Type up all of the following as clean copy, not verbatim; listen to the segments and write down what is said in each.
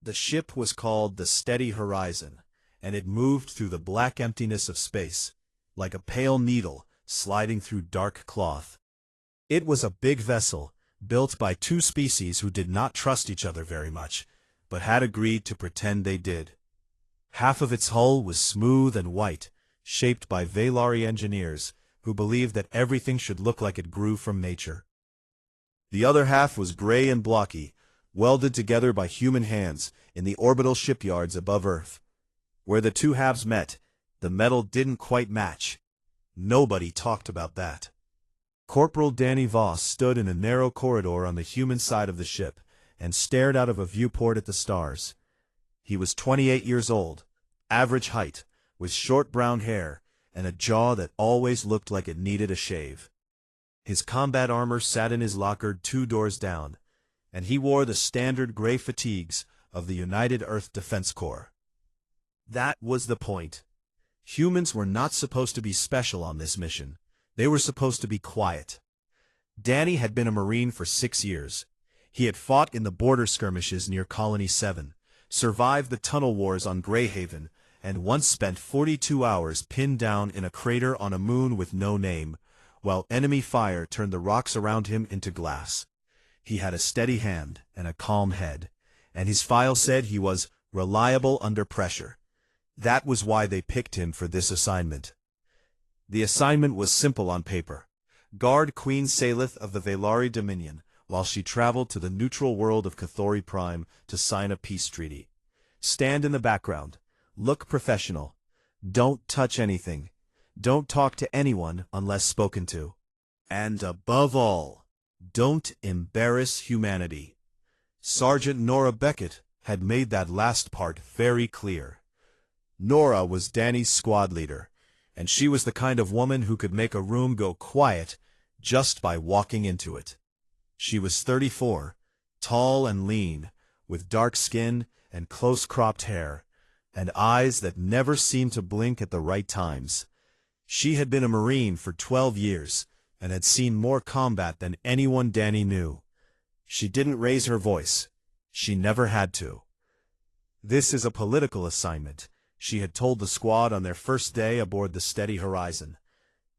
The ship was called the Steady Horizon, and it moved through the black emptiness of space, like a pale needle sliding through dark cloth. It was a big vessel, built by two species who did not trust each other very much, but had agreed to pretend they did. Half of its hull was smooth and white, shaped by Valari engineers, who believed that everything should look like it grew from nature. The other half was gray and blocky, welded together by human hands in the orbital shipyards above Earth. Where the two halves met, the metal didn't quite match. Nobody talked about that. Corporal Danny Voss stood in a narrow corridor on the human side of the ship and stared out of a viewport at the stars. He was 28 years old, average height, with short brown hair and a jaw that always looked like it needed a shave. His combat armor sat in his locker 2 doors down, and he wore the standard gray fatigues of the United Earth Defense Corps. That was the point. Humans were not supposed to be special on this mission. They were supposed to be quiet. Danny had been a Marine for 6 years. He had fought in the border skirmishes near Colony 7, survived the tunnel wars on Greyhaven, and once spent 42 hours pinned down in a crater on a moon with no name, while enemy fire turned the rocks around him into glass. He had a steady hand and a calm head, and his file said he was reliable under pressure. That was why they picked him for this assignment. The assignment was simple on paper. Guard Queen Salith of the Valari Dominion while she traveled to the neutral world of Cathori Prime to sign a peace treaty. Stand in the background. Look professional. Don't touch anything. Don't talk to anyone unless spoken to. And above all, don't embarrass humanity. Sergeant Nora Beckett had made that last part very clear. Nora was Danny's squad leader, and she was the kind of woman who could make a room go quiet just by walking into it. She was 34, tall and lean, with dark skin and close-cropped hair, and eyes that never seemed to blink at the right times. She had been a Marine for 12 years and had seen more combat than anyone Danny knew. She didn't raise her voice. She never had to. This is a political assignment, she had told the squad on their first day aboard the Steady Horizon.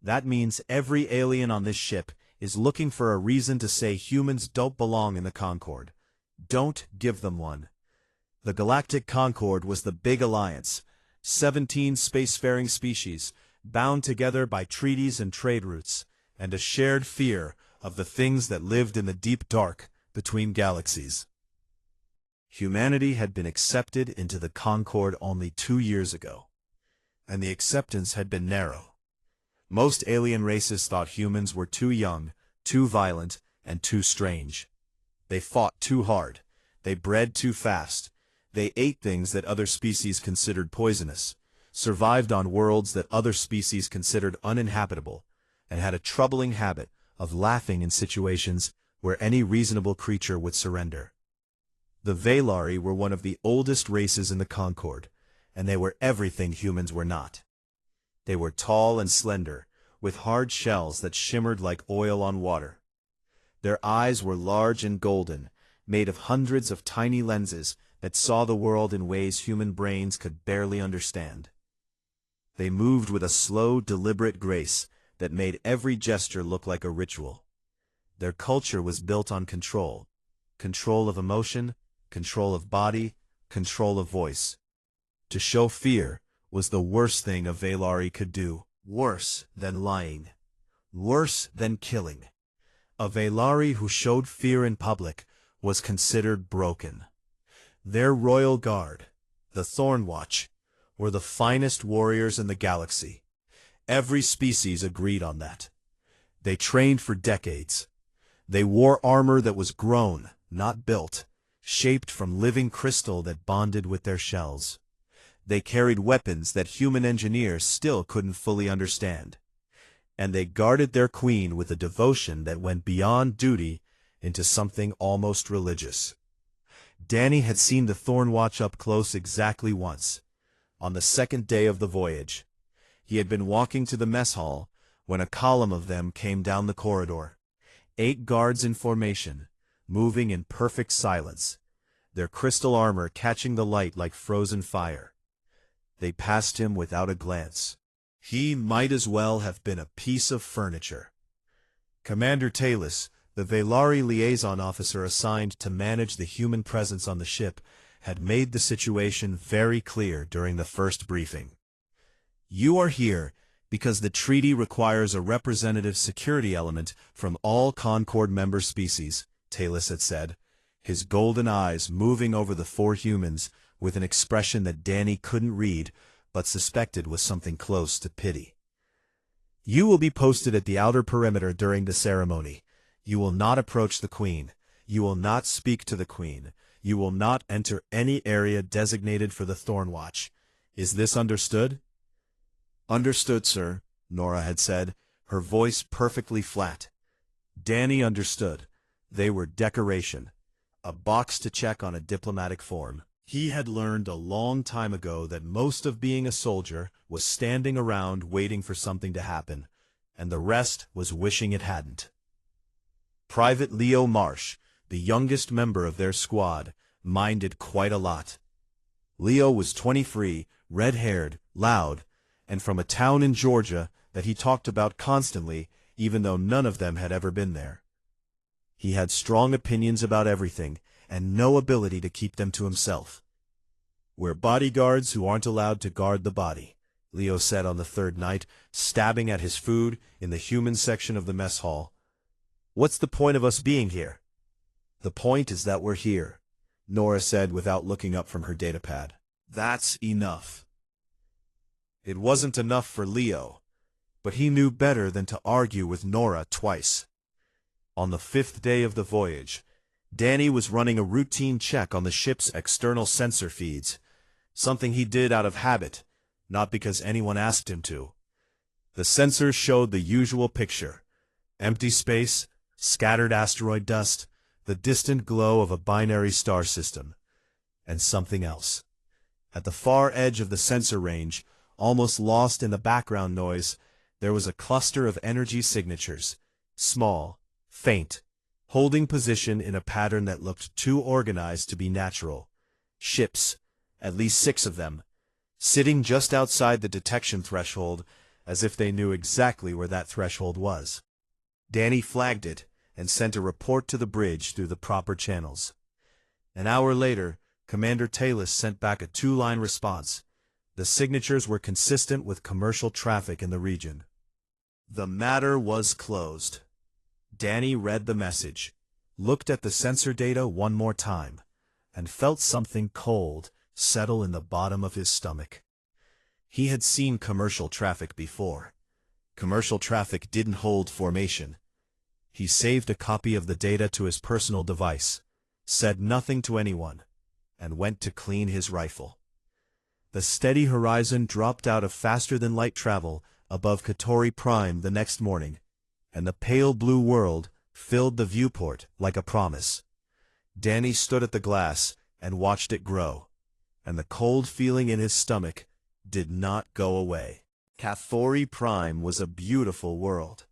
That means every alien on this ship is looking for a reason to say humans don't belong in the Concord. Don't give them one. The Galactic Concord was the big alliance, 17 spacefaring species, bound together by treaties and trade routes, and a shared fear of the things that lived in the deep dark between galaxies. Humanity had been accepted into the Concord only 2 years ago, and the acceptance had been narrow. Most alien races thought humans were too young, too violent, and too strange. They fought too hard. They bred too fast. They ate things that other species considered poisonous, survived on worlds that other species considered uninhabitable, and had a troubling habit of laughing in situations where any reasonable creature would surrender. The Valari were one of the oldest races in the Concord, and they were everything humans were not. They were tall and slender, with hard shells that shimmered like oil on water. Their eyes were large and golden, made of hundreds of tiny lenses that saw the world in ways human brains could barely understand. They moved with a slow, deliberate grace that made every gesture look like a ritual. Their culture was built on control. Control of emotion, control of body, control of voice. To show fear was the worst thing a Valari could do, worse than lying, worse than killing. A Valari who showed fear in public was considered broken. Their royal guard, the Thornwatch, were the finest warriors in the galaxy. Every species agreed on that. They trained for decades. They wore armor that was grown, not built, shaped from living crystal that bonded with their shells. They carried weapons that human engineers still couldn't fully understand. And they guarded their queen with a devotion that went beyond duty into something almost religious. Danny had seen the Thornwatch up close exactly once, on the second day of the voyage. He had been walking to the mess hall when a column of them came down the corridor. 8 guards in formation, moving in perfect silence. their crystal armor catching the light like frozen fire. They passed him without a glance. He might as well have been a piece of furniture. Commander Talus, the Velari liaison officer assigned to manage the human presence on the ship, had made the situation very clear during the first briefing. "You are here because the treaty requires a representative security element from all Concord member species," Talus had said, his golden eyes moving over the four humans with an expression that Danny couldn't read but suspected was something close to pity. "You will be posted at the outer perimeter during the ceremony. You will not approach the Queen. You will not speak to the Queen. You will not enter any area designated for the Thornwatch. Is this understood?" "Understood, sir," Nora had said, her voice perfectly flat. Danny understood. They were decoration, a box to check on a diplomatic form. He had learned a long time ago that most of being a soldier was standing around waiting for something to happen, and the rest was wishing it hadn't. Private Leo Marsh, the youngest member of their squad, minded quite a lot. Leo was 23, red-haired, loud, and from a town in Georgia that he talked about constantly, even though none of them had ever been there. He had strong opinions about everything, and no ability to keep them to himself. "We're bodyguards who aren't allowed to guard the body," Leo said on the third night, stabbing at his food in the human section of the mess hall. "What's the point of us being here?" "The point is that we're here," Nora said without looking up from her datapad. "That's enough." It wasn't enough for Leo, but he knew better than to argue with Nora twice. On the fifth day of the voyage, Danny was running a routine check on the ship's external sensor feeds, something he did out of habit, not because anyone asked him to. The sensors showed the usual picture: empty space, scattered asteroid dust, the distant glow of a binary star system, and something else. At the far edge of the sensor range, almost lost in the background noise, there was a cluster of energy signatures, small, faint, holding position in a pattern that looked too organized to be natural. Ships, at least 6 of them, sitting just outside the detection threshold, as if they knew exactly where that threshold was. Danny flagged it and sent a report to the bridge through the proper channels. An hour later, Commander Talus sent back a 2-line response. The signatures were consistent with commercial traffic in the region. The matter was closed. Danny read the message, looked at the sensor data one more time, and felt something cold settle in the bottom of his stomach. He had seen commercial traffic before. Commercial traffic didn't hold formation. He saved a copy of the data to his personal device, said nothing to anyone, and went to clean his rifle. The steady horizon dropped out of faster-than-light travel above Katori Prime the next morning, and the pale blue world filled the viewport like a promise. Danny stood at the glass and watched it grow, and the cold feeling in his stomach did not go away. Katori Prime was a beautiful world.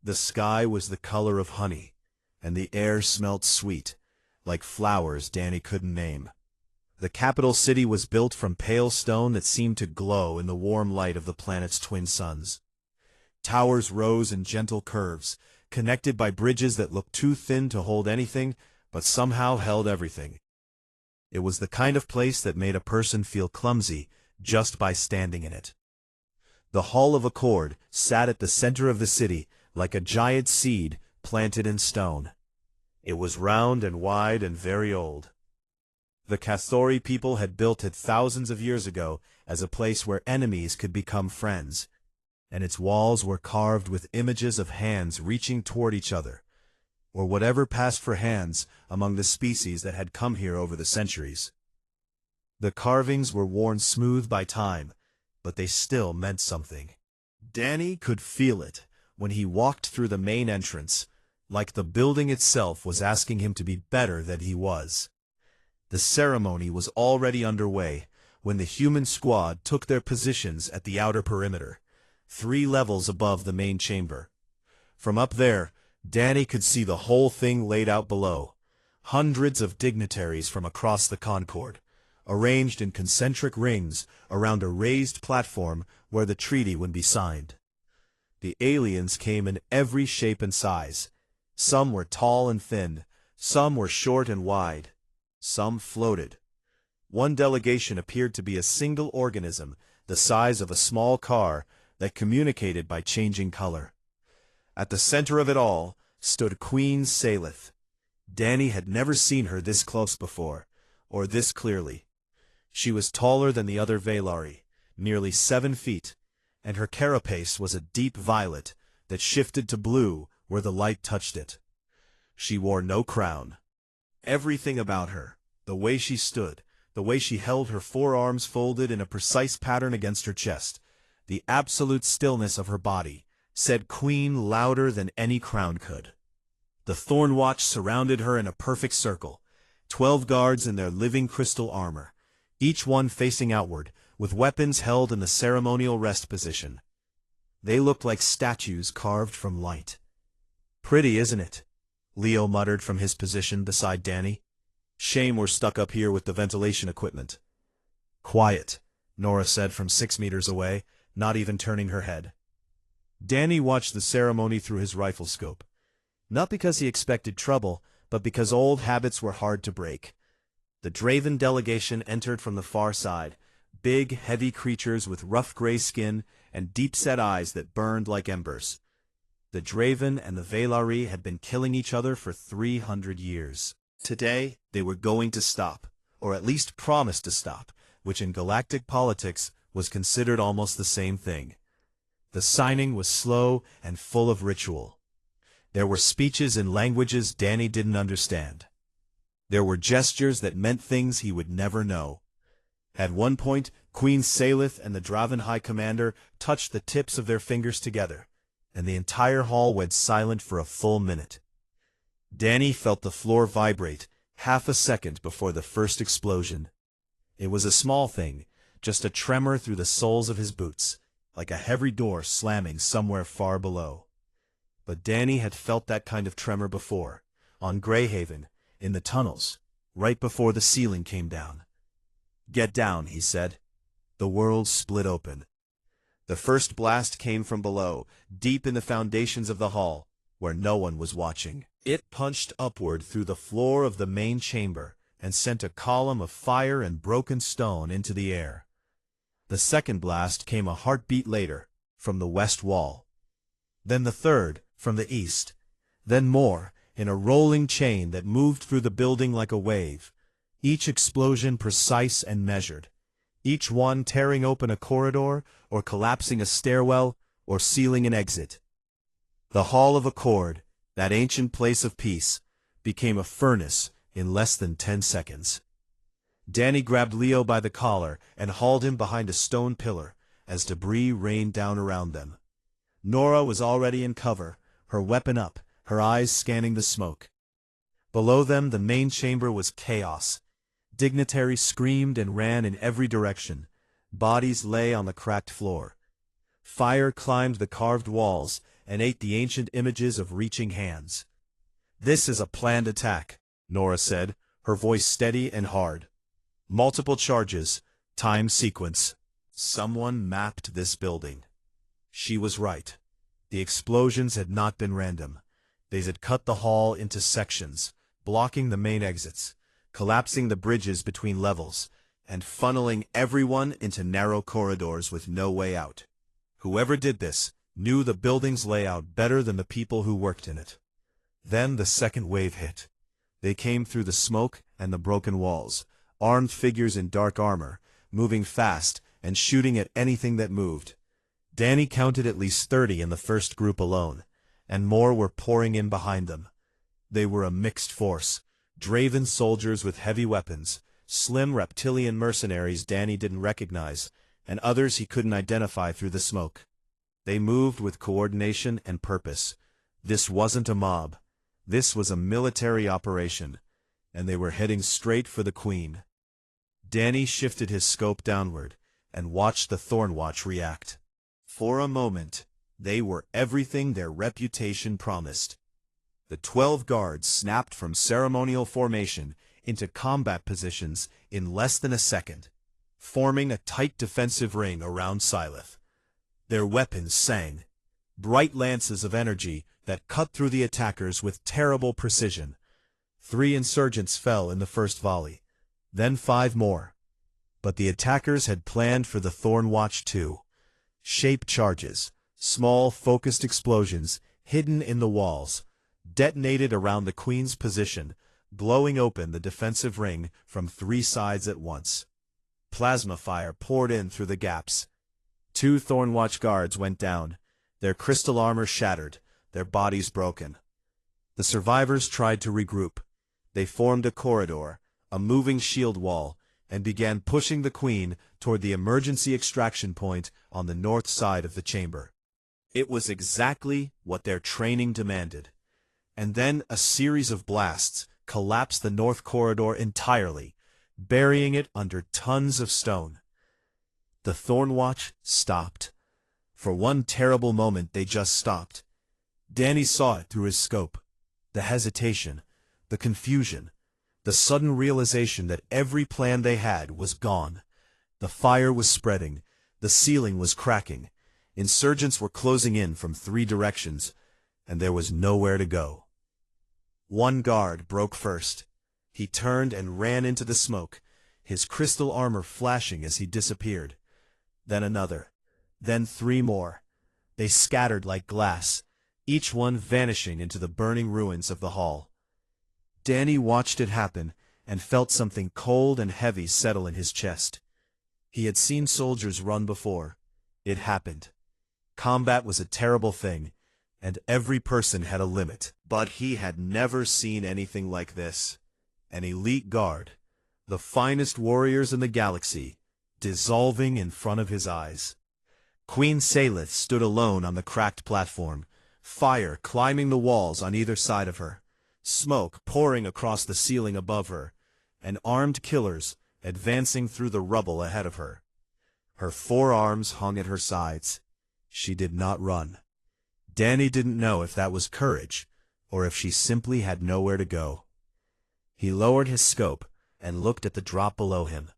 The sky was the color of honey, and the air smelt sweet, like flowers Danny couldn't name. The capital city was built from pale stone that seemed to glow in the warm light of the planet's twin suns. Towers rose in gentle curves, connected by bridges that looked too thin to hold anything, but somehow held everything. It was the kind of place that made a person feel clumsy just by standing in it. The Hall of Accord sat at the center of the city like a giant seed planted in stone. It was round and wide and very old. The Kathori people had built it thousands of years ago as a place where enemies could become friends, and its walls were carved with images of hands reaching toward each other, or whatever passed for hands among the species that had come here over the centuries. The carvings were worn smooth by time, but they still meant something. Danny could feel it when he walked through the main entrance, like the building itself was asking him to be better than he was. The ceremony was already underway when the human squad took their positions at the outer perimeter, 3 levels above the main chamber. From up there, Danny could see the whole thing laid out below. Hundreds of dignitaries from across the Concord, arranged in concentric rings around a raised platform where the treaty would be signed. The aliens came in every shape and size. Some were tall and thin, some were short and wide, some floated. One delegation appeared to be a single organism, the size of a small car, that communicated by changing color. At the center of it all stood Queen Salith. Danny had never seen her this close before, or this clearly. She was taller than the other Velari, nearly 7 feet, and her carapace was a deep violet that shifted to blue where the light touched it. She wore no crown. Everything about her, the way she stood, the way she held her forearms folded in a precise pattern against her chest, the absolute stillness of her body, said Queen louder than any crown could. The Thornwatch surrounded her in a perfect circle, 12 guards in their living crystal armor, each one facing outward, with weapons held in the ceremonial rest position. They looked like statues carved from light. "Pretty, isn't it?" Leo muttered from his position beside Danny. "Shame we're stuck up here with the ventilation equipment." "Quiet," Nora said from 6 meters away, not even turning her head. Danny watched the ceremony through his rifle scope. Not because he expected trouble, but because old habits were hard to break. The Draven delegation entered from the far side, big, heavy creatures with rough gray skin and deep-set eyes that burned like embers. The Draven and the Velari had been killing each other for 300 years. Today, they were going to stop, or at least promise to stop, which in galactic politics was considered almost the same thing. The signing was slow and full of ritual. There were speeches in languages Danny didn't understand. There were gestures that meant things he would never know. At one point, Queen Salith and the Draven High Commander touched the tips of their fingers together, and the entire hall went silent for a full minute. Danny felt the floor vibrate half a second before the first explosion. It was a small thing, just a tremor through the soles of his boots, like a heavy door slamming somewhere far below. But Danny had felt that kind of tremor before, on Greyhaven, in the tunnels, right before the ceiling came down. "Get down," he said. The world split open. The first blast came from below, deep in the foundations of the hall, where no one was watching. It punched upward through the floor of the main chamber and sent a column of fire and broken stone into the air. The second blast came a heartbeat later, from the west wall. Then the third, from the east. Then more, in a rolling chain that moved through the building like a wave, each explosion precise and measured, each one tearing open a corridor, or collapsing a stairwell, or sealing an exit. The Hall of Accord, that ancient place of peace, became a furnace in less than 10 seconds. Danny grabbed Leo by the collar and hauled him behind a stone pillar, as debris rained down around them. Nora was already in cover, her weapon up, her eyes scanning the smoke. Below them the main chamber was chaos. Dignitaries screamed and ran in every direction. Bodies lay on the cracked floor. Fire climbed the carved walls and ate the ancient images of reaching hands. "This is a planned attack," Nora said, her voice steady and hard. "Multiple charges, time sequence. Someone mapped this building." She was right. The explosions had not been random. They had cut the hall into sections, blocking the main exits, collapsing the bridges between levels, and funneling everyone into narrow corridors with no way out. Whoever did this knew the building's layout better than the people who worked in it. Then the second wave hit. They came through the smoke and the broken walls, armed figures in dark armor, moving fast and shooting at anything that moved. Danny counted at least 30 in the first group alone, and more were pouring in behind them. They were a mixed force, Draven soldiers with heavy weapons, slim reptilian mercenaries Danny didn't recognize, and others he couldn't identify through the smoke. They moved with coordination and purpose. This wasn't a mob. This was a military operation, and they were heading straight for the Queen. Danny shifted his scope downward and watched the Thornwatch react. For a moment, they were everything their reputation promised. The 12 guards snapped from ceremonial formation into combat positions in less than a second, forming a tight defensive ring around Syleth. Their weapons sang, bright lances of energy that cut through the attackers with terrible precision. 3 insurgents fell in the first volley, then 5 more. But the attackers had planned for the Thornwatch too. Shape charges, small focused explosions hidden in the walls, detonated around the Queen's position, blowing open the defensive ring from 3 sides at once. Plasma fire poured in through the gaps. 2 Thornwatch guards went down, their crystal armor shattered, their bodies broken. The survivors tried to regroup. They formed a corridor, a moving shield wall, and began pushing the Queen toward the emergency extraction point on the north side of the chamber. It was exactly what their training demanded. And then a series of blasts collapsed the north corridor entirely, burying it under tons of stone. The Thornwatch stopped. For one terrible moment they just stopped. Danny saw it through his scope. The hesitation, the confusion, the sudden realization that every plan they had was gone. The fire was spreading, the ceiling was cracking, insurgents were closing in from 3 directions, and there was nowhere to go. One guard broke first. He turned and ran into the smoke, his crystal armor flashing as he disappeared. Then another. Then 3 more. They scattered like glass, each one vanishing into the burning ruins of the hall. Danny watched it happen and felt something cold and heavy settle in his chest. He had seen soldiers run before. It happened. Combat was a terrible thing, and every person had a limit. But he had never seen anything like this. An elite guard, the finest warriors in the galaxy, dissolving in front of his eyes. Queen Syleth stood alone on the cracked platform, fire climbing the walls on either side of her, smoke pouring across the ceiling above her, and armed killers advancing through the rubble ahead of her. Her 4 arms hung at her sides. She did not run. Danny didn't know if that was courage, or if she simply had nowhere to go. He lowered his scope and looked at the drop below him,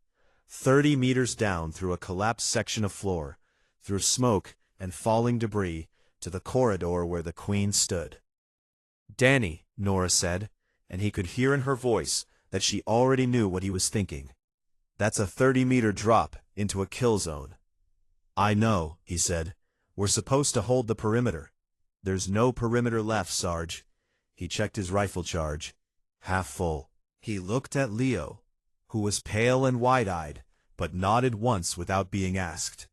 30 meters down through a collapsed section of floor, through smoke and falling debris, to the corridor where the Queen stood. "Danny," Nora said, and he could hear in her voice that she already knew what he was thinking. "That's a 30-meter drop into a kill zone." "I know," he said. "We're supposed to hold the perimeter." "There's no perimeter left, Sarge." He checked his rifle charge. Half full. He looked at Leo, who was pale and wide-eyed, but nodded once without being asked.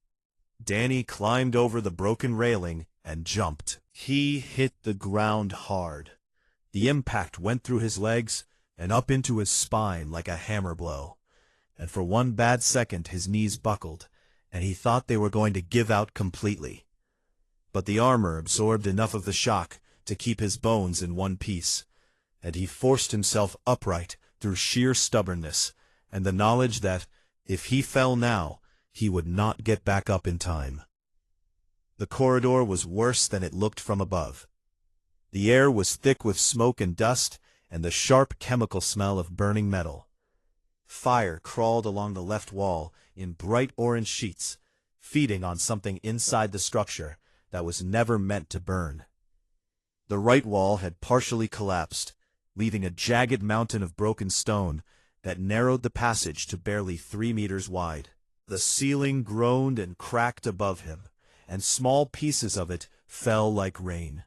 Danny climbed over the broken railing and jumped. He hit the ground hard. The impact went through his legs and up into his spine like a hammer blow. And for one bad second his knees buckled, and he thought they were going to give out completely. But the armor absorbed enough of the shock to keep his bones in one piece, and he forced himself upright through sheer stubbornness and the knowledge that, if he fell now, he would not get back up in time. The corridor was worse than it looked from above. The air was thick with smoke and dust and the sharp chemical smell of burning metal. Fire crawled along the left wall in bright orange sheets, feeding on something inside the structure that was never meant to burn. The right wall had partially collapsed, leaving a jagged mountain of broken stone that narrowed the passage to barely 3 meters wide. The ceiling groaned and cracked above him, and small pieces of it fell like rain.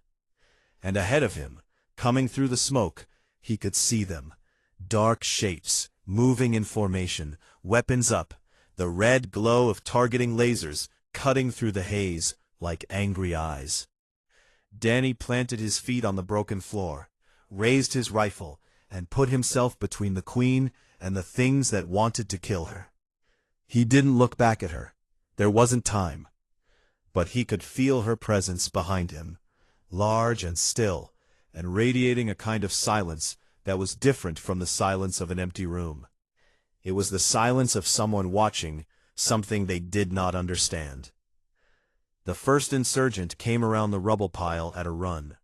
And ahead of him, coming through the smoke, he could see them, dark shapes, moving in formation, weapons up, the red glow of targeting lasers cutting through the haze like angry eyes. Danny planted his feet on the broken floor, raised his rifle, and put himself between the Queen and the things that wanted to kill her. He didn't look back at her. There wasn't time. But he could feel her presence behind him, large and still, and radiating a kind of silence that was different from the silence of an empty room. It was the silence of someone watching something they did not understand. The first insurgent came around the rubble pile at a run.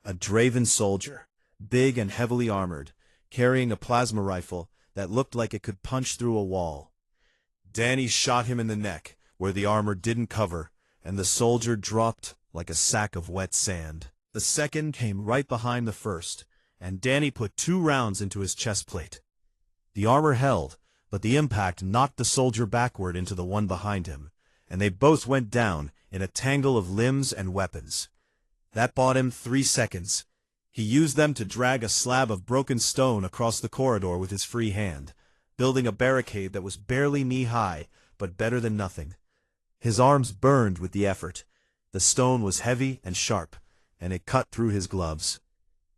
A Draven soldier, big and heavily armored, carrying a plasma rifle that looked like it could punch through a wall. Danny shot him in the neck, where the armor didn't cover, and the soldier dropped like a sack of wet sand. The second came right behind the first, and Danny put 2 rounds into his chest plate. The armor held, but the impact knocked the soldier backward into the one behind him, and they both went down in a tangle of limbs and weapons. That bought him 3 seconds. He used them to drag a slab of broken stone across the corridor with his free hand, building a barricade that was barely knee-high, but better than nothing. His arms burned with the effort. The stone was heavy and sharp, and it cut through his gloves.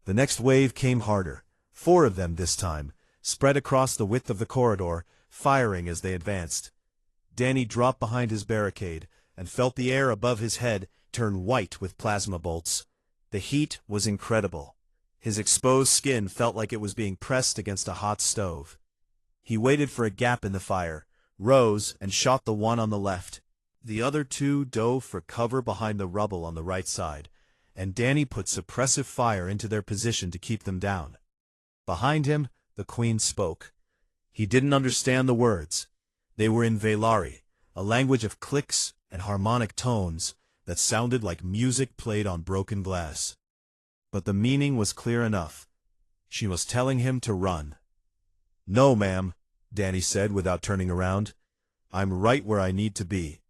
The next wave came harder, 4 of them this time, spread across the width of the corridor, firing as they advanced. Danny dropped behind his barricade and felt the air above his head turn white with plasma bolts. The heat was incredible. His exposed skin felt like it was being pressed against a hot stove. He waited for a gap in the fire, rose, and shot the one on the left. The other 2 dove for cover behind the rubble on the right side, and Danny put suppressive fire into their position to keep them down. Behind him, the Queen spoke. He didn't understand the words. They were in Velari, a language of clicks and harmonic tones that sounded like music played on broken glass. But the meaning was clear enough. She was telling him to run. "No, ma'am," Danny said without turning around. "I'm right where I need to be."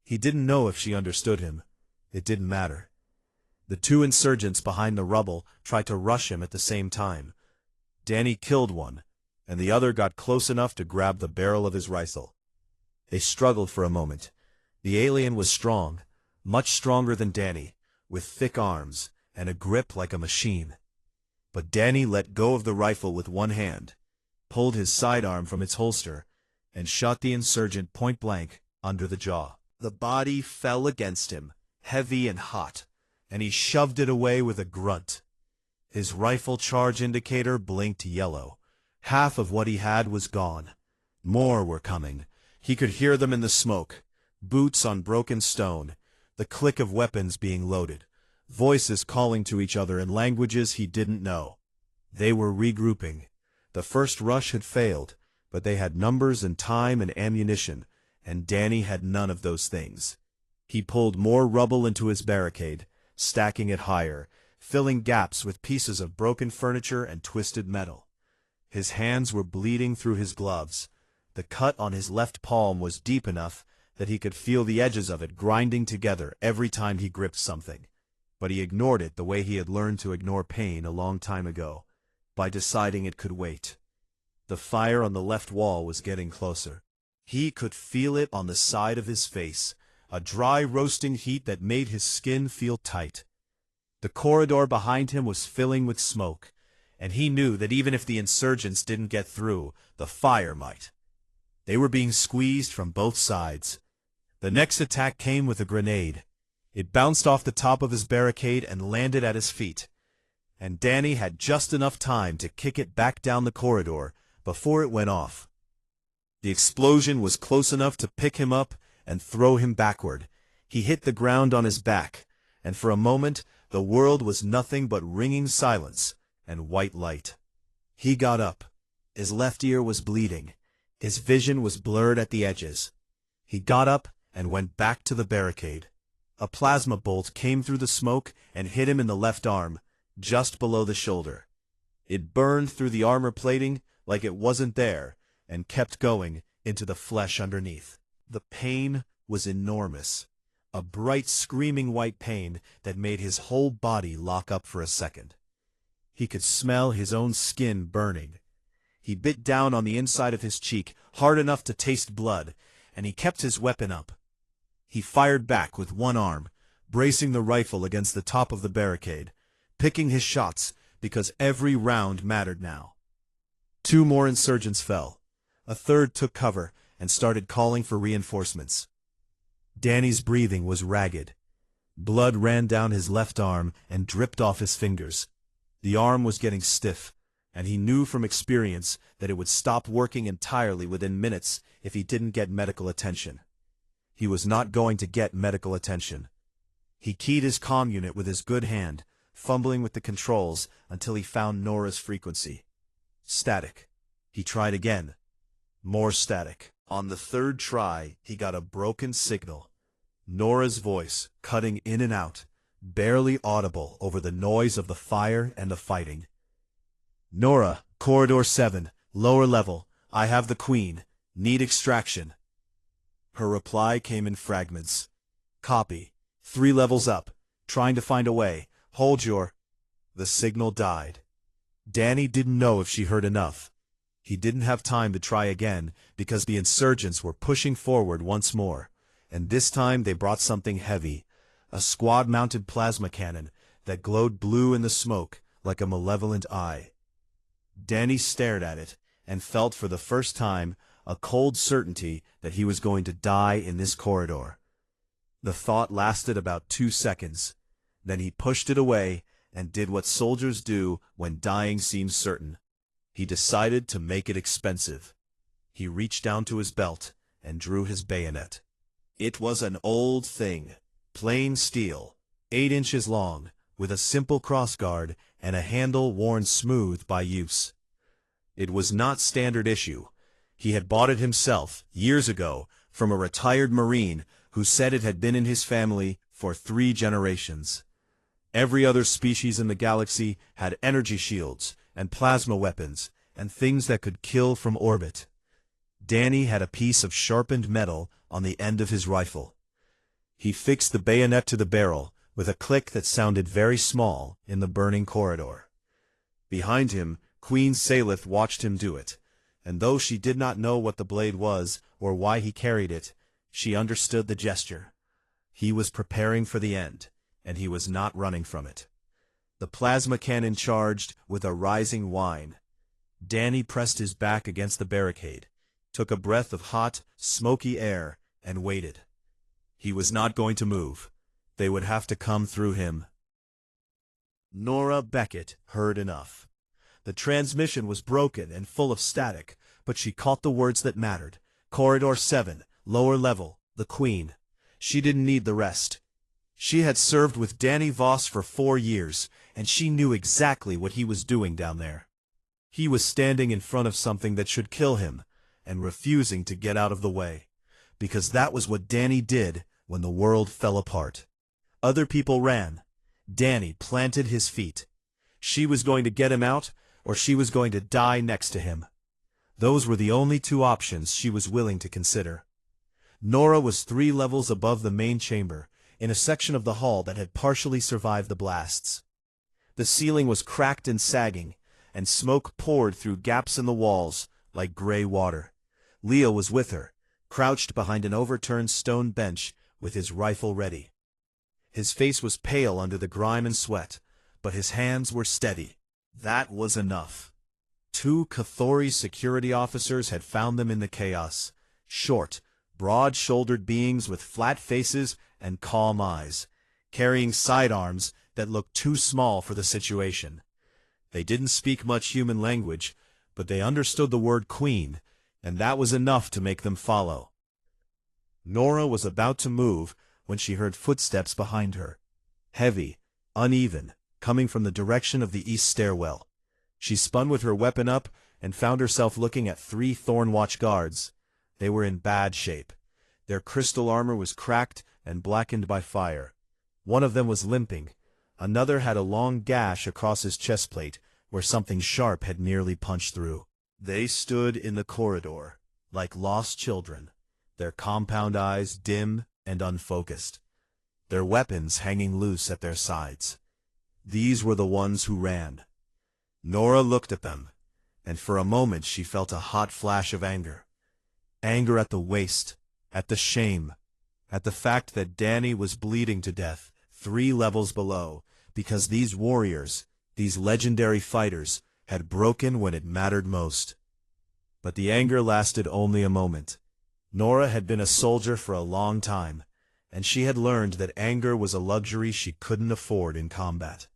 He didn't know if she understood him. It didn't matter. The 2 insurgents behind the rubble tried to rush him at the same time. Danny killed one, and the other got close enough to grab the barrel of his rifle. They struggled for a moment. The alien was strong, much stronger than Danny, with thick arms and a grip like a machine. But Danny let go of the rifle with one hand, pulled his sidearm from its holster, and shot the insurgent point-blank under the jaw. The body fell against him, heavy and hot, and he shoved it away with a grunt. His rifle charge indicator blinked yellow. Half of what he had was gone. More were coming. He could hear them in the smoke. Boots on broken stone, the click of weapons being loaded, voices calling to each other in languages he didn't know. They were regrouping. The first rush had failed, but they had numbers and time and ammunition, and Danny had none of those things. He pulled more rubble into his barricade, stacking it higher, filling gaps with pieces of broken furniture and twisted metal. His hands were bleeding through his gloves. The cut on his left palm was deep enough that he could feel the edges of it grinding together every time he gripped something. But he ignored it the way he had learned to ignore pain a long time ago, by deciding it could wait. The fire on the left wall was getting closer. He could feel it on the side of his face, a dry roasting heat that made his skin feel tight. The corridor behind him was filling with smoke, and he knew that even if the insurgents didn't get through, the fire might. They were being squeezed from both sides. The next attack came with a grenade. It bounced off the top of his barricade and landed at his feet, and Danny had just enough time to kick it back down the corridor before it went off. The explosion was close enough to pick him up and throw him backward. He hit the ground on his back, and for a moment the world was nothing but ringing silence and white light. He got up. His left ear was bleeding. His vision was blurred at the edges. He got up and went back to the barricade. A plasma bolt came through the smoke and hit him in the left arm, just below the shoulder. It burned through the armor plating like it wasn't there, and kept going into the flesh underneath. The pain was enormous, a bright screaming white pain that made his whole body lock up for a second. He could smell his own skin burning. He bit down on the inside of his cheek, hard enough to taste blood, and he kept his weapon up. He fired back with one arm, bracing the rifle against the top of the barricade, picking his shots because every round mattered now. 2 more insurgents fell. A third took cover and started calling for reinforcements. Danny's breathing was ragged. Blood ran down his left arm and dripped off his fingers. The arm was getting stiff, and he knew from experience that it would stop working entirely within minutes if he didn't get medical attention. He was not going to get medical attention. He keyed his comm unit with his good hand, fumbling with the controls until he found Nora's frequency. Static. He tried again. More static. On the third try, he got a broken signal. Nora's voice, cutting in and out, barely audible over the noise of the fire and the fighting. "Nora, Corridor 7, lower level. I have the Queen. Need extraction." Her reply came in fragments. "Copy. 3 levels up. Trying to find a way. Hold your—" The signal died. Danny didn't know if she heard enough. He didn't have time to try again because the insurgents were pushing forward once more, and this time they brought something heavy, a squad-mounted plasma cannon that glowed blue in the smoke like a malevolent eye. Danny stared at it and felt for the first time a cold certainty that he was going to die in this corridor. The thought lasted about 2 seconds. Then he pushed it away and did what soldiers do when dying seems certain. He decided to make it expensive. He reached down to his belt and drew his bayonet. It was an old thing, plain steel, 8 inches long, with a simple crossguard and a handle worn smooth by use. It was not standard issue. He had bought it himself, years ago, from a retired Marine who said it had been in his family for 3 generations. Every other species in the galaxy had energy shields and plasma weapons and things that could kill from orbit. Danny had a piece of sharpened metal on the end of his rifle. He fixed the bayonet to the barrel with a click that sounded very small in the burning corridor. Behind him, Queen Salith watched him do it, and though she did not know what the blade was or why he carried it, she understood the gesture. He was preparing for the end, and he was not running from it. The plasma cannon charged with a rising whine. Danny pressed his back against the barricade, took a breath of hot, smoky air, and waited. He was not going to move. They would have to come through him. Nora Beckett heard enough. The transmission was broken and full of static, but she caught the words that mattered. Corridor 7, lower level, the Queen. She didn't need the rest. She had served with Danny Voss for 4 years, and she knew exactly what he was doing down there. He was standing in front of something that should kill him, and refusing to get out of the way, because that was what Danny did when the world fell apart. Other people ran. Danny planted his feet. She was going to get him out, or she was going to die next to him. Those were the only 2 options she was willing to consider. Nora was 3 levels above the main chamber, in a section of the hall that had partially survived the blasts. The ceiling was cracked and sagging, and smoke poured through gaps in the walls like gray water. Leo was with her, crouched behind an overturned stone bench with his rifle ready. His face was pale under the grime and sweat, but his hands were steady. That was enough. 2 Cathori security officers had found them in the chaos. Short, broad-shouldered beings with flat faces and calm eyes, carrying sidearms that looked too small for the situation. They didn't speak much human language, but they understood the word Queen, and that was enough to make them follow. Nora was about to move when she heard footsteps behind her. Heavy, uneven, coming from the direction of the east stairwell. She spun with her weapon up and found herself looking at 3 Thornwatch guards. They were in bad shape. Their crystal armor was cracked and blackened by fire. One of them was limping. Another had a long gash across his chest plate where something sharp had nearly punched through. They stood in the corridor, like lost children, their compound eyes dim and unfocused, their weapons hanging loose at their sides. These were the ones who ran. Nora looked at them, and for a moment she felt a hot flash of anger. Anger at the waste, at the shame, at the fact that Danny was bleeding to death 3 levels below, because these warriors, these legendary fighters, had broken when it mattered most. But the anger lasted only a moment. Nora had been a soldier for a long time, and she had learned that anger was a luxury she couldn't afford in combat.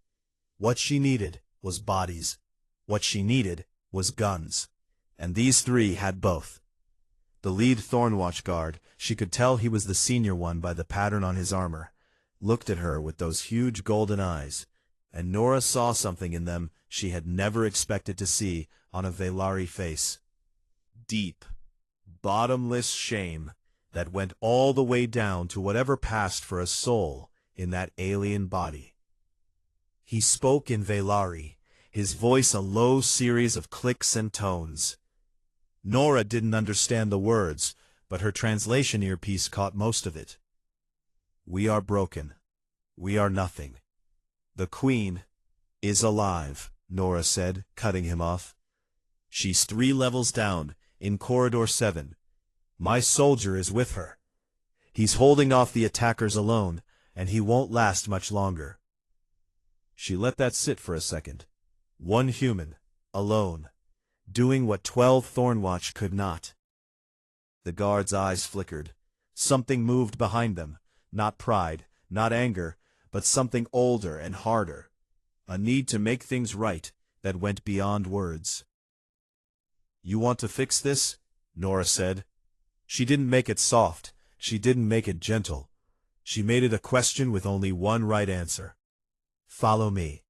What she needed was bodies. What she needed was guns. And these 3 had both. The lead Thornwatch guard, she could tell he was the senior one by the pattern on his armor, looked at her with those huge golden eyes, and Nora saw something in them she had never expected to see on a Velari face. Deep, bottomless shame that went all the way down to whatever passed for a soul in that alien body. He spoke in Velari, his voice a low series of clicks and tones. Nora didn't understand the words, but her translation earpiece caught most of it. "We are broken. We are nothing. The Queen is alive," Nora said, cutting him off. "She's 3 levels down, in Corridor 7. My soldier is with her. He's holding off the attackers alone, and he won't last much longer." She let that sit for a second. One human, alone, doing what 12 Thornwatch could not. The guard's eyes flickered. Something moved behind them. Not pride, not anger, but something older and harder. A need to make things right that went beyond words. "You want to fix this?" Nora said. She didn't make it soft. She didn't make it gentle. She made it a question with only one right answer. "Follow me."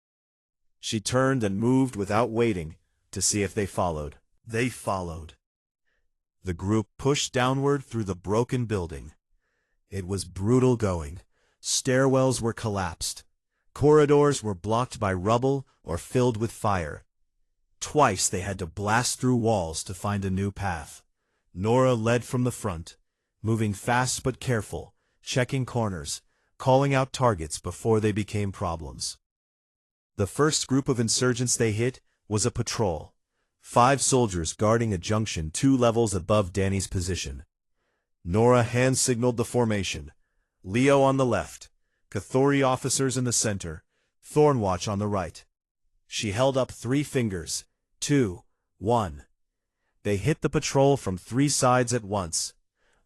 She turned and moved without waiting to see if they followed. They followed. The group pushed downward through the broken building. It was brutal going. Stairwells were collapsed. Corridors were blocked by rubble or filled with fire. Twice they had to blast through walls to find a new path. Nora led from the front, moving fast but careful, checking corners, calling out targets before they became problems. The first group of insurgents they hit was a patrol. 5 soldiers guarding a junction 2 levels above Danny's position. Nora hand-signaled the formation. Leo on the left, Cathori officers in the center, Thornwatch on the right. She held up 3 fingers. 2, 1. They hit the patrol from 3 sides at once.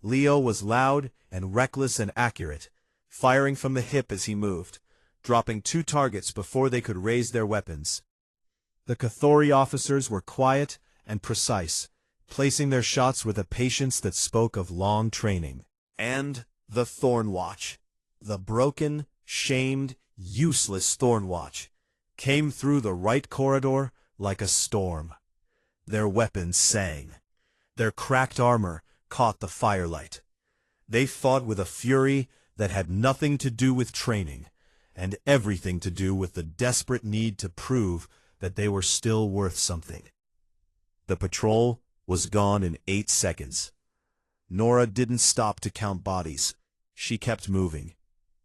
Leo was loud and reckless and accurate, firing from the hip as he moved, dropping 2 targets before they could raise their weapons. The Cathori officers were quiet and precise, placing their shots with a patience that spoke of long training. And the Thornwatch, the broken, shamed, useless Thornwatch, came through the right corridor like a storm. Their weapons sang. Their cracked armor caught the firelight. They fought with a fury that had nothing to do with training, and everything to do with the desperate need to prove that they were still worth something. The patrol was gone in 8 seconds. Nora didn't stop to count bodies. She kept moving.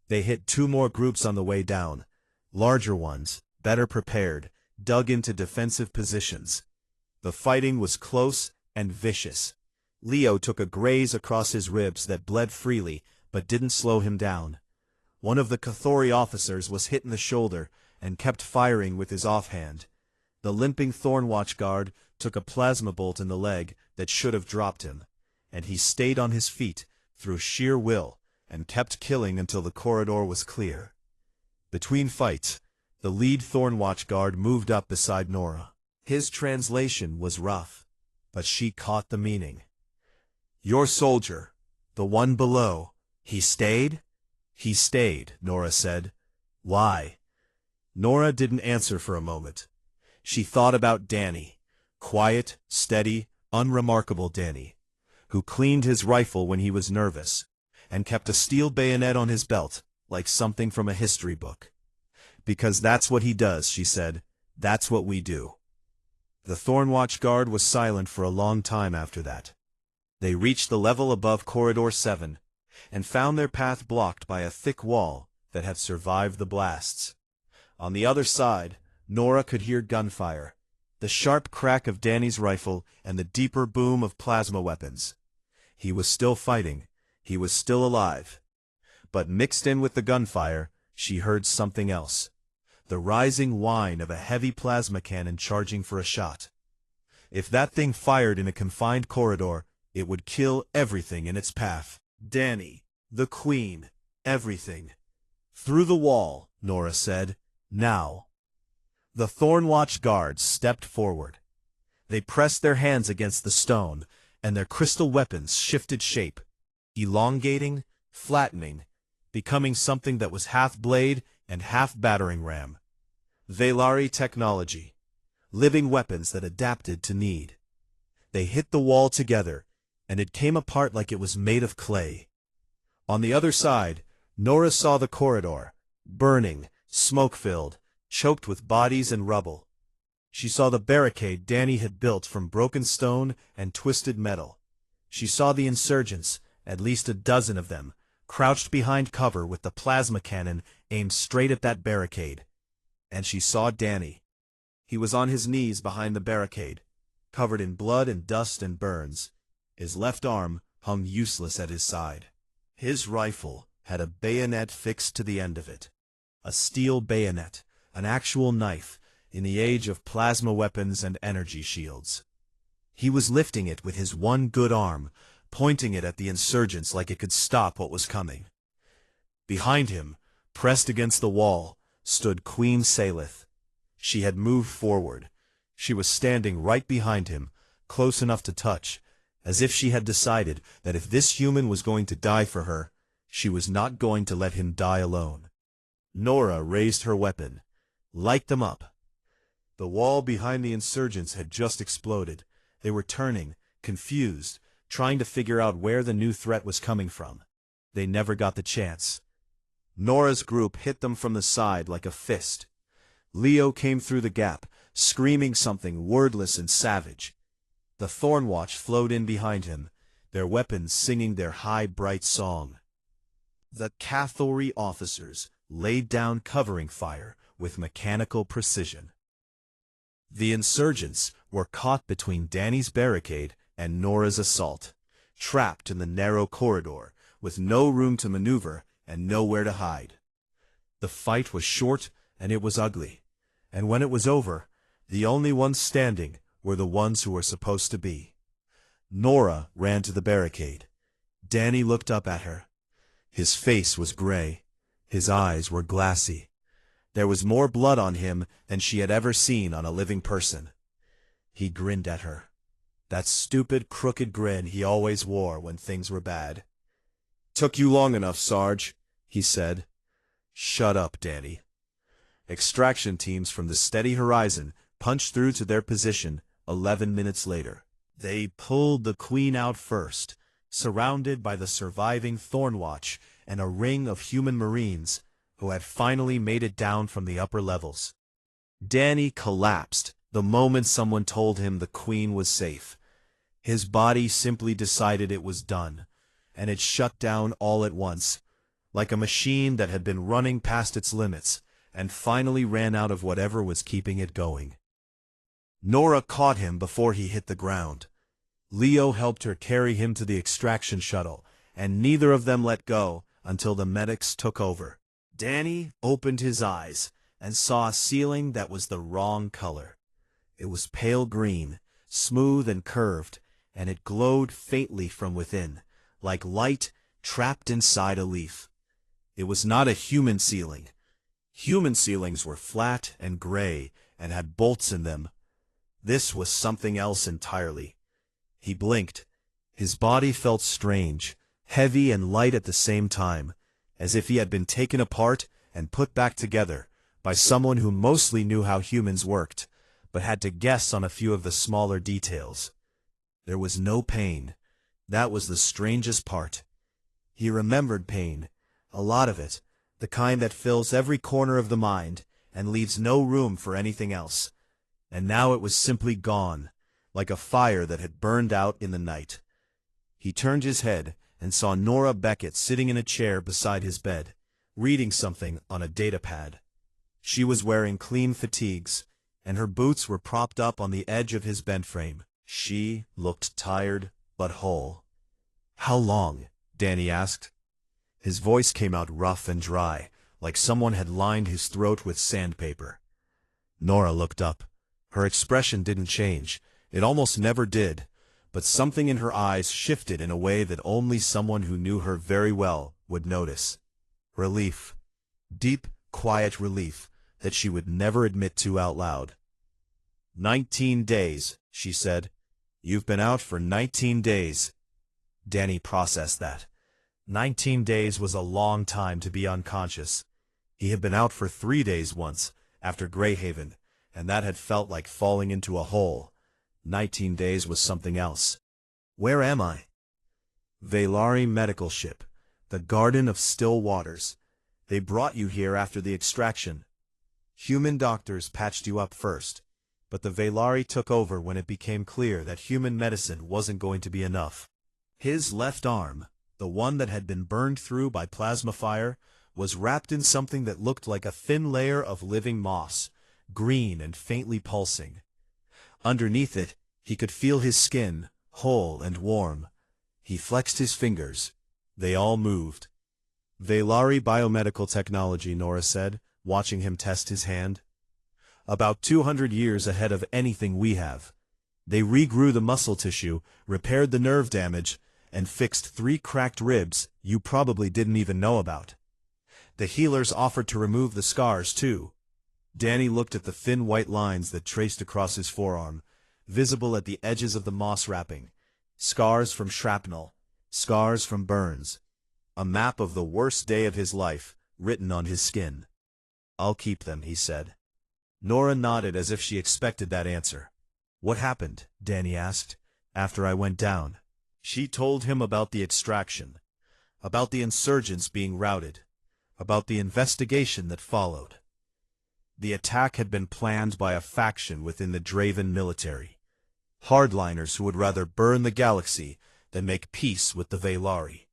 They hit 2 more groups on the way down. Larger ones, better prepared, dug into defensive positions. The fighting was close and vicious. Leo took a graze across his ribs that bled freely, but didn't slow him down. One of the Cathori officers was hit in the shoulder and kept firing with his offhand. The limping Thornwatch guard took a plasma bolt in the leg that should have dropped him, and he stayed on his feet through sheer will and kept killing until the corridor was clear. Between fights, the lead Thornwatch guard moved up beside Nora. His translation was rough, but she caught the meaning. "Your soldier, the one below, he stayed?" "He stayed," Nora said. "Why?" Nora didn't answer for a moment. She thought about Danny, quiet, steady, unremarkable Danny, who cleaned his rifle when he was nervous, and kept a steel bayonet on his belt, like something from a history book. "Because that's what he does," she said. "That's what we do." The Thornwatch guard was silent for a long time after that. They reached the level above Corridor 7, and found their path blocked by a thick wall that had survived the blasts. On the other side, Nora could hear gunfire, the sharp crack of Danny's rifle and the deeper boom of plasma weapons. He was still fighting. He was still alive. But mixed in with the gunfire, she heard something else. The rising whine of a heavy plasma cannon charging for a shot. If that thing fired in a confined corridor, it would kill everything in its path. Danny, the Queen, everything. "Through the wall," Nora said. "Now." The Thornwatch guards stepped forward. They pressed their hands against the stone, and their crystal weapons shifted shape, elongating, flattening, becoming something that was half blade and half battering ram. Velari technology. Living weapons that adapted to need. They hit the wall together, and it came apart like it was made of clay. On the other side, Nora saw the corridor, burning, smoke-filled, choked with bodies and rubble. She saw the barricade Danny had built from broken stone and twisted metal. She saw the insurgents, at least a dozen of them, crouched behind cover with the plasma cannon aimed straight at that barricade. And she saw Danny. He was on his knees behind the barricade, covered in blood and dust and burns. His left arm hung useless at his side. His rifle had a bayonet fixed to the end of it. A steel bayonet, an actual knife, in the age of plasma weapons and energy shields. He was lifting it with his one good arm, pointing it at the insurgents like it could stop what was coming. Behind him, pressed against the wall, stood Queen Salith. She had moved forward. She was standing right behind him, close enough to touch, as if she had decided that if this human was going to die for her, she was not going to let him die alone. Nora raised her weapon. Light them up. The wall behind the insurgents had just exploded. They were turning, confused, trying to figure out where the new threat was coming from. They never got the chance. Nora's group hit them from the side like a fist. Leo came through the gap, screaming something wordless and savage. The Thornwatch flowed in behind him, their weapons singing their high, bright song. The Cathori officers laid down covering fire with mechanical precision. The insurgents were caught between Danny's barricade and Nora's assault, trapped in the narrow corridor, with no room to maneuver and nowhere to hide. The fight was short and it was ugly, and when it was over, the only ones standing were the ones who were supposed to be. Nora ran to the barricade. Danny looked up at her. His face was gray. His eyes were glassy. There was more blood on him than she had ever seen on a living person. He grinned at her. That stupid, crooked grin he always wore when things were bad. "Took you long enough, Sarge," he said. "Shut up, Danny." Extraction teams from the steady horizon punched through to their position 11 minutes later. They pulled the Queen out first, surrounded by the surviving Thornwatch and a ring of human Marines who had finally made it down from the upper levels. Danny collapsed the moment someone told him the Queen was safe. His body simply decided it was done, and it shut down all at once, like a machine that had been running past its limits and finally ran out of whatever was keeping it going. Nora caught him before he hit the ground. Leo helped her carry him to the extraction shuttle, and neither of them let go until the medics took over. Danny opened his eyes and saw a ceiling that was the wrong color. It was pale green, smooth and curved, and it glowed faintly from within, like light trapped inside a leaf. It was not a human ceiling. Human ceilings were flat and gray and had bolts in them. This was something else entirely. He blinked. His body felt strange, heavy and light at the same time, as if he had been taken apart and put back together by someone who mostly knew how humans worked, but had to guess on a few of the smaller details. There was no pain. That was the strangest part. He remembered pain, a lot of it, the kind that fills every corner of the mind and leaves no room for anything else. And now it was simply gone, like a fire that had burned out in the night. He turned his head and saw Nora Beckett sitting in a chair beside his bed, reading something on a datapad. She was wearing clean fatigues, and her boots were propped up on the edge of his bed frame. She looked tired but whole. "How long?" Danny asked. His voice came out rough and dry, like someone had lined his throat with sandpaper. Nora looked up. Her expression didn't change. It almost never did, but something in her eyes shifted in a way that only someone who knew her very well would notice. Relief. Deep, quiet relief that she would never admit to out loud. 19 days, she said. "You've been out for 19 days. Danny processed that. 19 days was a long time to be unconscious. He had been out for 3 days once, after Greyhaven, and that had felt like falling into a hole. 19 days was something else. Where am I? Velari medical ship, the Garden of Still Waters. They brought you here after the extraction. Human doctors patched you up first, but the Velari took over when it became clear that human medicine wasn't going to be enough. His left arm, the one that had been burned through by plasma fire, was wrapped in something that looked like a thin layer of living moss, green and faintly pulsing. Underneath it, he could feel his skin, whole and warm. He flexed his fingers. They all moved. Velari biomedical technology, Nora said, watching him test his hand. About 200 years ahead of anything we have. They regrew the muscle tissue, repaired the nerve damage, and fixed 3 cracked ribs you probably didn't even know about. The healers offered to remove the scars, too. Danny looked at the thin white lines that traced across his forearm, visible at the edges of the moss wrapping. Scars from shrapnel, scars from burns. A map of the worst day of his life, written on his skin. "I'll keep them," he said. Nora nodded as if she expected that answer. "What happened?" Danny asked, "after I went down?" She told him about the extraction, about the insurgents being routed, about the investigation that followed. The attack had been planned by a faction within the Draven military. Hardliners who would rather burn the galaxy than make peace with the Velari.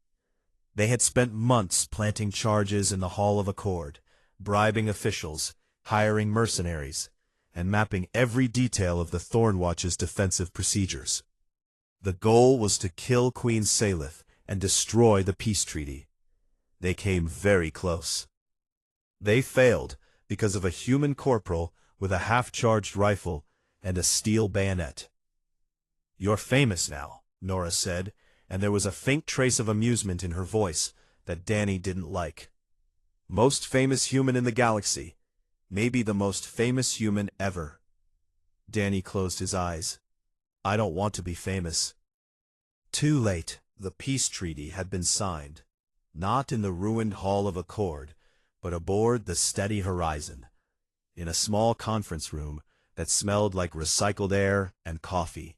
They had spent months planting charges in the Hall of Accord, bribing officials, hiring mercenaries, and mapping every detail of the Thornwatch's defensive procedures. The goal was to kill Queen Salith and destroy the peace treaty. They came very close. They failed because of a human corporal with a half-charged rifle and a steel bayonet. "You're famous now," Nora said, and there was a faint trace of amusement in her voice that Danny didn't like. "Most famous human in the galaxy. Maybe the most famous human ever." Danny closed his eyes. "I don't want to be famous." Too late. The peace treaty had been signed. Not in the ruined Hall of Accord, but aboard the Steady Horizon, in a small conference room that smelled like recycled air and coffee.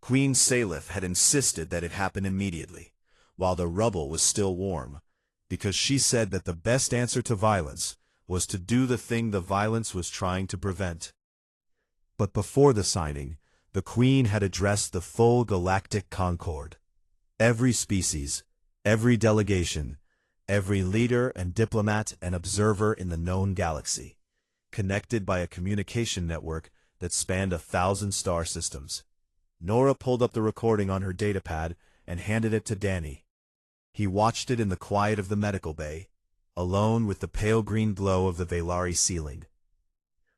Queen Salith had insisted that it happen immediately, while the rubble was still warm, because she said that the best answer to violence was to do the thing the violence was trying to prevent. But before the signing, the Queen had addressed the full galactic concord. Every species, every delegation, every leader and diplomat and observer in the known galaxy, connected by a communication network that spanned 1,000 star systems. Nora pulled up the recording on her datapad and handed it to Danny. He watched it in the quiet of the medical bay, alone with the pale green glow of the Velari ceiling.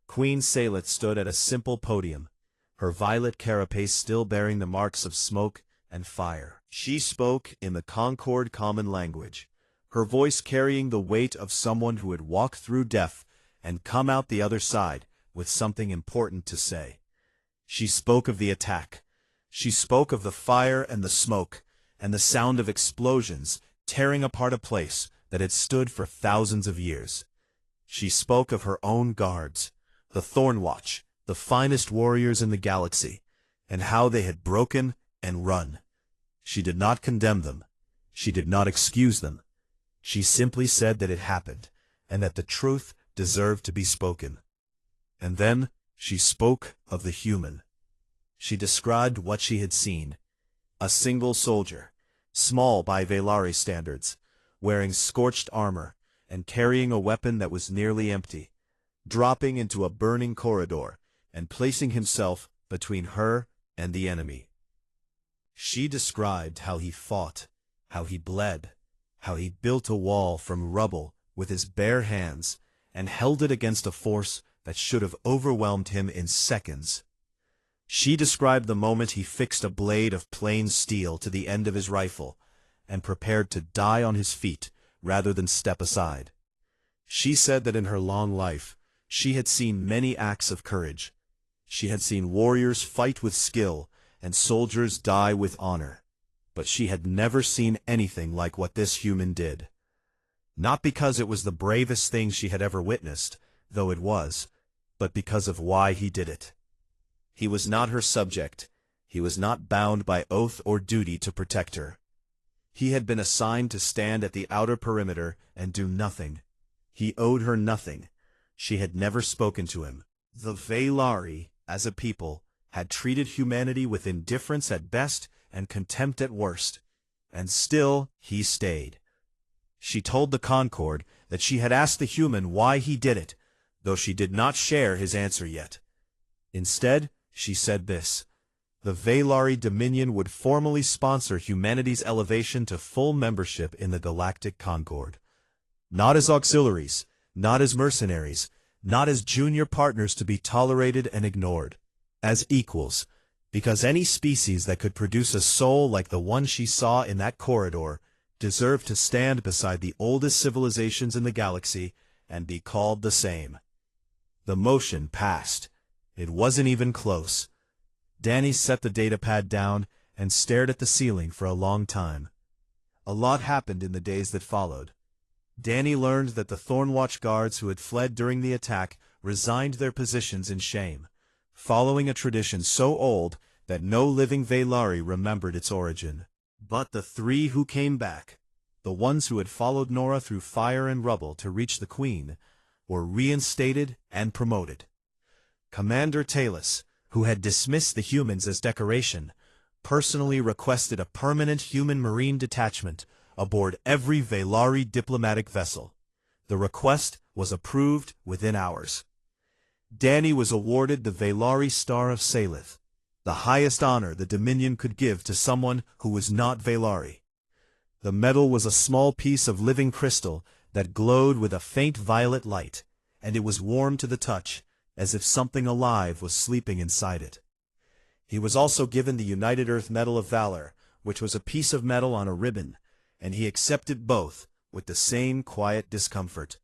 Queen Salith stood at a simple podium, her violet carapace still bearing the marks of smoke and fire. She spoke in the Concord common language, her voice carrying the weight of someone who had walked through death and come out the other side with something important to say. She spoke of the attack. She spoke of the fire and the smoke, and the sound of explosions tearing apart a place that had stood for thousands of years. She spoke of her own guards, the Thornwatch, the finest warriors in the galaxy, and how they had broken and run. She did not condemn them. She did not excuse them. She simply said that it happened, and that the truth deserved to be spoken. And then she spoke of the human. She described what she had seen. A single soldier, small by Velari standards, wearing scorched armor and carrying a weapon that was nearly empty, dropping into a burning corridor and placing himself between her and the enemy. She described how he fought, how he bled, how he built a wall from rubble with his bare hands and held it against a force that should have overwhelmed him in seconds. She described the moment he fixed a blade of plain steel to the end of his rifle and prepared to die on his feet rather than step aside. She said that in her long life, she had seen many acts of courage. She had seen warriors fight with skill and soldiers die with honor, but she had never seen anything like what this human did. Not because it was the bravest thing she had ever witnessed, though it was, but because of why he did it. He was not her subject. He was not bound by oath or duty to protect her. He had been assigned to stand at the outer perimeter and do nothing. He owed her nothing. She had never spoken to him. The Veilari, as a people, had treated humanity with indifference at best and contempt at worst. And still he stayed. She told the Concord that she had asked the human why he did it, though she did not share his answer yet. Instead, she said this: the Veilari Dominion would formally sponsor humanity's elevation to full membership in the Galactic Concord. Not as auxiliaries, not as mercenaries, not as junior partners to be tolerated and ignored. As equals, because any species that could produce a soul like the one she saw in that corridor deserved to stand beside the oldest civilizations in the galaxy and be called the same. The motion passed. It wasn't even close. Danny set the datapad down and stared at the ceiling for a long time. A lot happened in the days that followed. Danny learned that the Thornwatch guards who had fled during the attack resigned their positions in shame, following a tradition so old that no living Veilari remembered its origin. But the three who came back, the ones who had followed Nora through fire and rubble to reach the Queen, were reinstated and promoted. Commander Talus, who had dismissed the humans as decoration, personally requested a permanent human marine detachment aboard every Veilari diplomatic vessel. The request was approved within hours. Danny was awarded the Veilari Star of Salith, the highest honor the Dominion could give to someone who was not Veilari. The medal was a small piece of living crystal that glowed with a faint violet light, and it was warm to the touch, as if something alive was sleeping inside it. He was also given the United Earth Medal of Valor, which was a piece of metal on a ribbon, and he accepted both with the same quiet discomfort.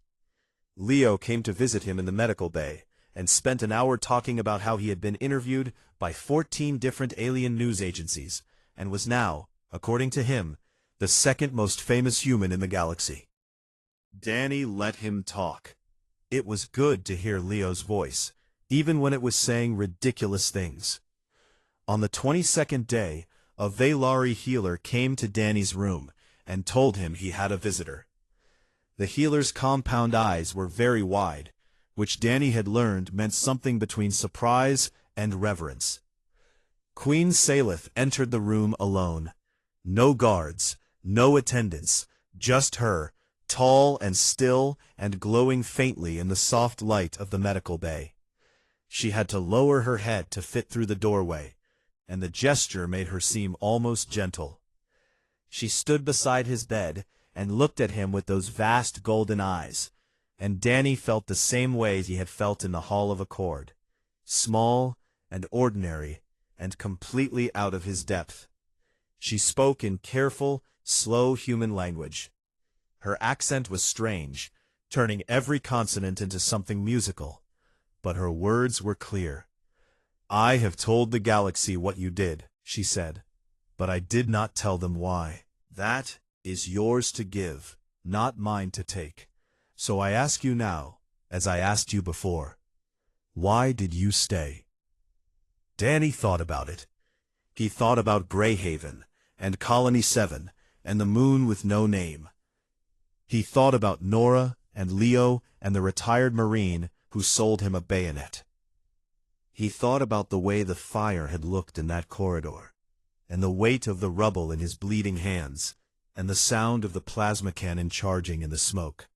Leo came to visit him in the medical bay, and spent an hour talking about how he had been interviewed by 14 different alien news agencies, and was now, according to him, the second most famous human in the galaxy. Danny let him talk. It was good to hear Leo's voice, even when it was saying ridiculous things. On the 22nd day, a Veilari healer came to Danny's room and told him he had a visitor. The healer's compound eyes were very wide, which Danny had learned meant something between surprise and reverence. Queen Salith entered the room alone. No guards, no attendants, just her, tall and still and glowing faintly in the soft light of the medical bay. She had to lower her head to fit through the doorway, and the gesture made her seem almost gentle. She stood beside his bed and looked at him with those vast golden eyes, and Danny felt the same way he had felt in the Hall of Accord, small and ordinary and completely out of his depth. She spoke in careful, slow human language. Her accent was strange, turning every consonant into something musical, but her words were clear. "I have told the galaxy what you did," she said, "but I did not tell them why. That is yours to give, not mine to take. So I ask you now, as I asked you before, why did you stay?" Danny thought about it. He thought about Greyhaven, and Colony 7, and the moon with no name. He thought about Nora, and Leo, and the retired Marine who sold him a bayonet. He thought about the way the fire had looked in that corridor, and the weight of the rubble in his bleeding hands, and the sound of the plasma cannon charging in the smoke.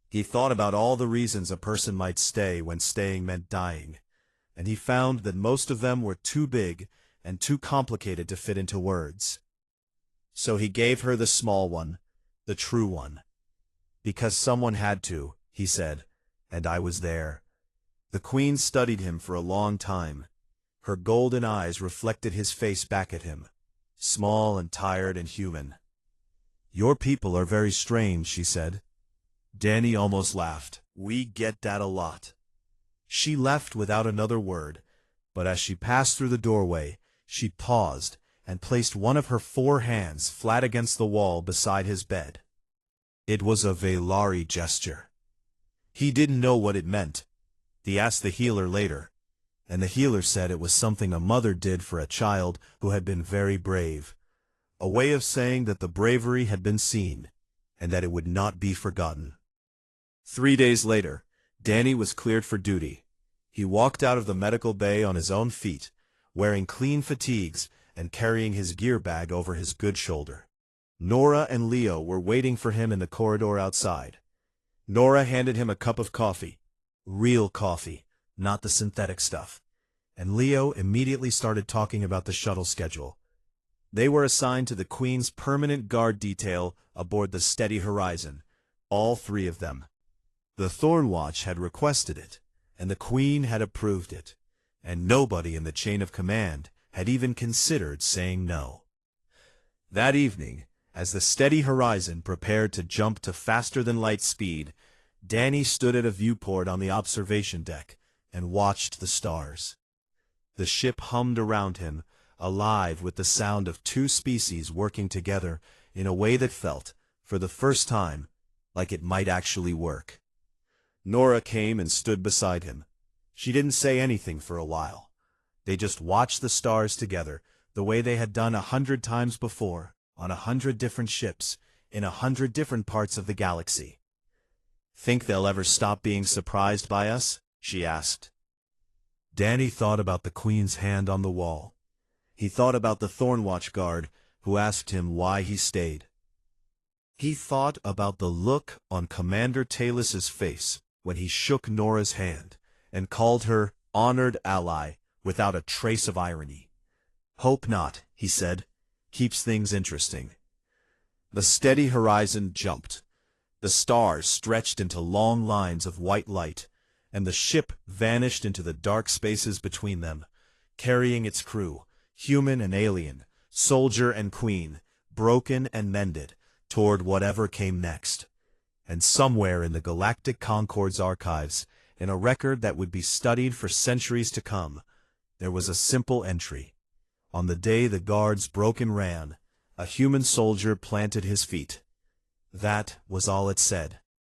He thought about all the reasons a person might stay when staying meant dying, and he found that most of them were too big and too complicated to fit into words. So he gave her the small one, the true one. "Because someone had to," he said, "and I was there." The Queen studied him for a long time. Her golden eyes reflected his face back at him, small and tired and human. "Your people are very strange," she said. Danny almost laughed. "We get that a lot." She left without another word, but as she passed through the doorway, she paused and placed one of her 4 hands flat against the wall beside his bed. It was a Veilari gesture. He didn't know what it meant. He asked the healer later, and the healer said it was something a mother did for a child who had been very brave. A way of saying that the bravery had been seen, and that it would not be forgotten. 3 days later, Danny was cleared for duty. He walked out of the medical bay on his own feet, wearing clean fatigues and carrying his gear bag over his good shoulder. Nora and Leo were waiting for him in the corridor outside. Nora handed him a cup of coffee. Real coffee, not the synthetic stuff. And Leo immediately started talking about the shuttle schedule. They were assigned to the Queen's permanent guard detail aboard the Steady Horizon, all 3 of them. The Thornwatch had requested it, and the Queen had approved it, and nobody in the chain of command had even considered saying no. That evening, as the Steady Horizon prepared to jump to faster-than-light speed, Danny stood at a viewport on the observation deck and watched the stars. The ship hummed around him, alive with the sound of 2 species working together in a way that felt, for the first time, like it might actually work. Nora came and stood beside him. She didn't say anything for a while. They just watched the stars together, the way they had done 100 times before, on 100 different ships, in 100 different parts of the galaxy. "Think they'll ever stop being surprised by us?" she asked. Danny thought about the Queen's hand on the wall. He thought about the Thornwatch guard who asked him why he stayed. He thought about the look on Commander Talis's face when he shook Nora's hand and called her honored ally without a trace of irony. "Hope not," he said. "Keeps things interesting." The Steady Horizon jumped. The stars stretched into long lines of white light, and the ship vanished into the dark spaces between them, carrying its crew, human and alien, soldier and queen, broken and mended, toward whatever came next. And somewhere in the Galactic Concord's archives, in a record that would be studied for centuries to come, there was a simple entry. On the day the guards broke and ran, a human soldier planted his feet. That was all it said.